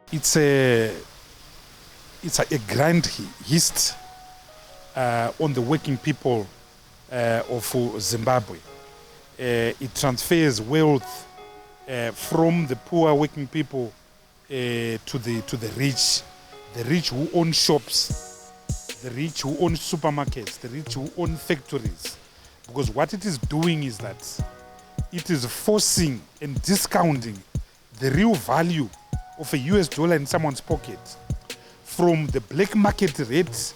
It's a grand hit on the working people of Zimbabwe. It transfers wealth from the poor working people to the rich who own shops, the rich who own supermarkets, the rich who own factories. Because what it is doing is that it is forcing and discounting the real value of a US dollar in someone's pocket from the black market rate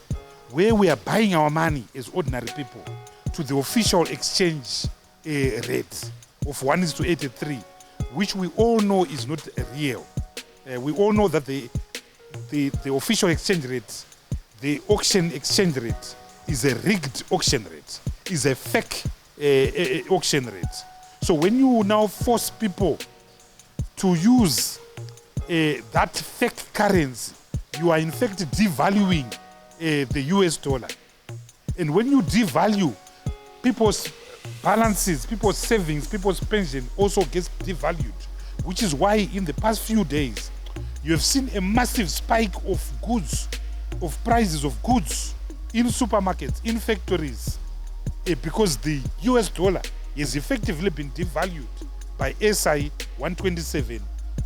where we are buying our money as ordinary people to the official exchange rate of 1:83, which we all know is not real. We all know that the official exchange rate, the auction exchange rate, is a rigged auction rate, is a fake auction rate. So when you now force people to use that fake currency, you are in fact devaluing the US dollar. And when you devalue, people's balances, people's savings, people's pension also gets devalued, which is why in the past few days, you have seen a massive spike of goods, of prices of goods in supermarkets, in factories, because the US dollar has effectively been devalued by SI 127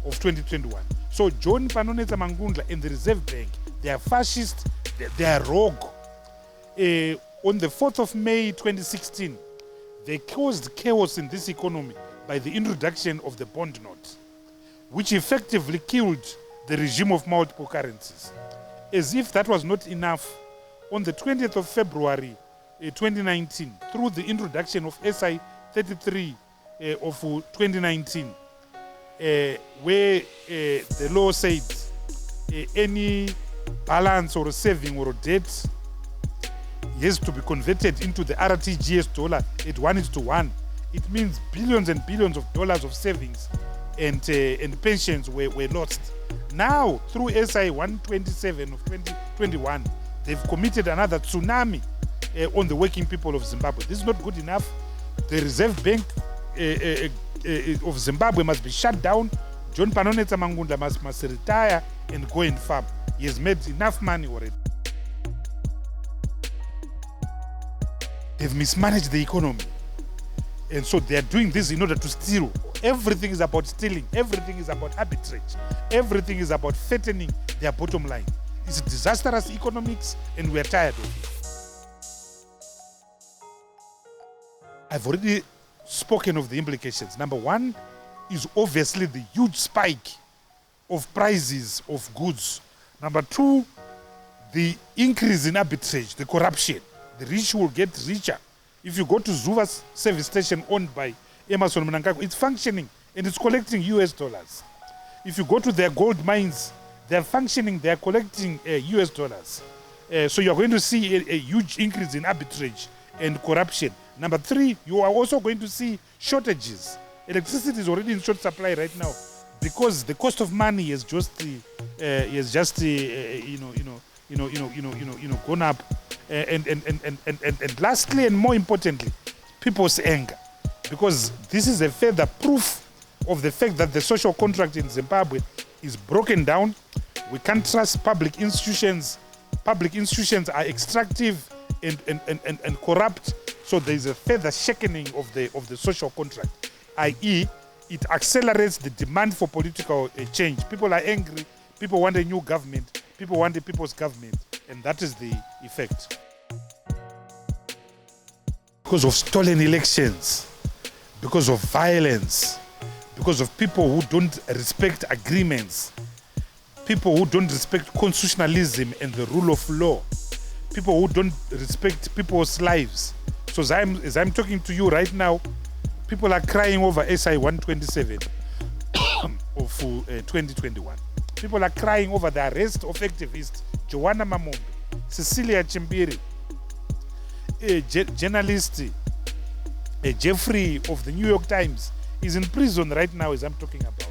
of 2021. So John Panoneta Mangundla and the Reserve Bank, they are fascist, they are rogue. On the 4th of May 2016, they caused chaos in this economy by the introduction of the bond note, which effectively killed the regime of multiple currencies. As if that was not enough, on the 20th of February 2019, through the introduction of SI 33 of 2019, where the law said any balance or saving or debt has to be converted into the RTGS dollar at 1:1. It means billions and billions of dollars of savings and pensions were lost. Now, through SI 127 of 2021, they've committed another tsunami on the working people of Zimbabwe. This is not good enough. The Reserve Bank of Zimbabwe must be shut down. John Panoneta Mangundla must retire and go and farm. He has made enough money already. They've mismanaged the economy. And so they are doing this in order to steal. Everything is about stealing. Everything is about arbitrage. Everything is about fattening their bottom line. It's disastrous economics, and we are tired of it. I've already spoken of the implications. Number one is obviously the huge spike of prices of goods. Number two, the increase in arbitrage, the corruption. The rich will get richer. If you go to Zuva's service station owned by Emerson Mnangagwa, it's functioning and it's collecting US dollars. If you go to their gold mines, they're functioning, they're collecting US dollars. So you're going to see a huge increase in arbitrage and corruption. Number three, you are also going to see shortages. Electricity is already in short supply right now because the cost of money has just gone up. And lastly, and more importantly, people's anger, because this is a further proof of the fact that the social contract in Zimbabwe is broken down. We can't trust public institutions. Public institutions are extractive and corrupt. So there is a further shaking of the social contract, i.e., it accelerates the demand for political change. People are angry. People want a new government. People want a people's government. And that is the effect. Because of stolen elections, because of violence, because of people who don't respect agreements, people who don't respect constitutionalism and the rule of law, people who don't respect people's lives. So as I'm talking to you right now, people are crying over SI 127 of 2021. People are crying over the arrest of activists Joanna Mamombe, Cecilia Chimbiri, a journalist, Jeffrey of the New York Times is in prison right now as I'm talking about.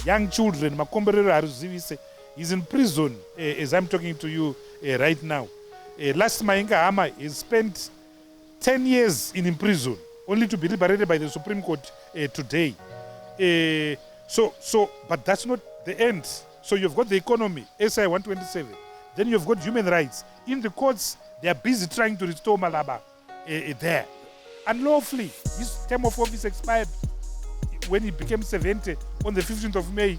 Young children, Makomberero Haruzivise, is in prison as I'm talking to you right now. Last Mainga Hama has spent 10 years in prison, only to be liberated by the Supreme Court today. But that's not the end. So you've got the economy, SI 127. Then you've got human rights. In the courts, they are busy trying to restore Malaba there. Unlawfully, his term of office expired when he became 70 on the 15th of May.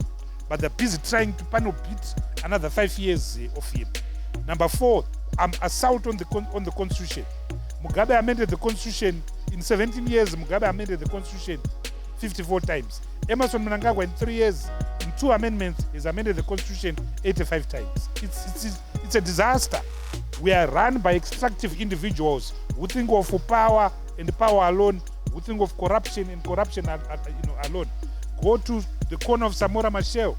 But they're busy trying to panel beat another 5 years of him. Number 4, assault on the constitution. Mugabe amended the constitution in 17 years. Mugabe amended the constitution 54 times. Emerson Mnangagwa in 3 years, in 2 amendments, has amended the constitution 85 times. It's a disaster. We are run by extractive individuals who think of power and power alone, who think of corruption and corruption alone. Go to the corner of Samora Machel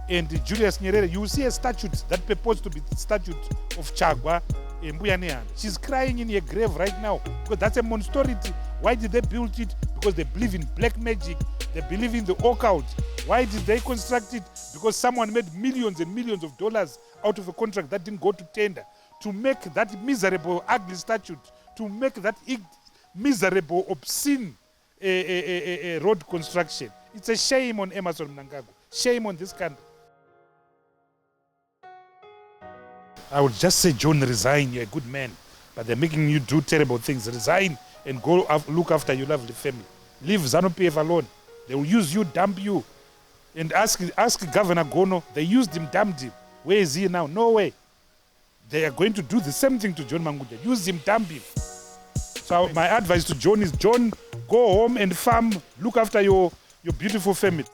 and Julius Nyerere, you will see a statute that purports to be the statute of Chagwa Mbuyanean. She's crying in her grave right now because that's a monstrosity. Why did they build it? Because they believe in black magic. They believe in the occult. Why did they construct it? Because someone made millions and millions of dollars out of a contract that didn't go to tender. To make that miserable, ugly statute, to make that miserable, obscene road construction. It's a shame on Emerson Mnangagwa. Shame on this country. I would just say, John, resign. You're a good man. But they're making you do terrible things. Resign and go look after your lovely family. Leave ZANU-PF alone. They will use you, dump you. And ask Governor Gono. They used him, dumped him. Where is he now? No way. They are going to do the same thing to John Manguja. Use him, dump him. So my advice to John is, John, go home and farm. Look after your beautiful family.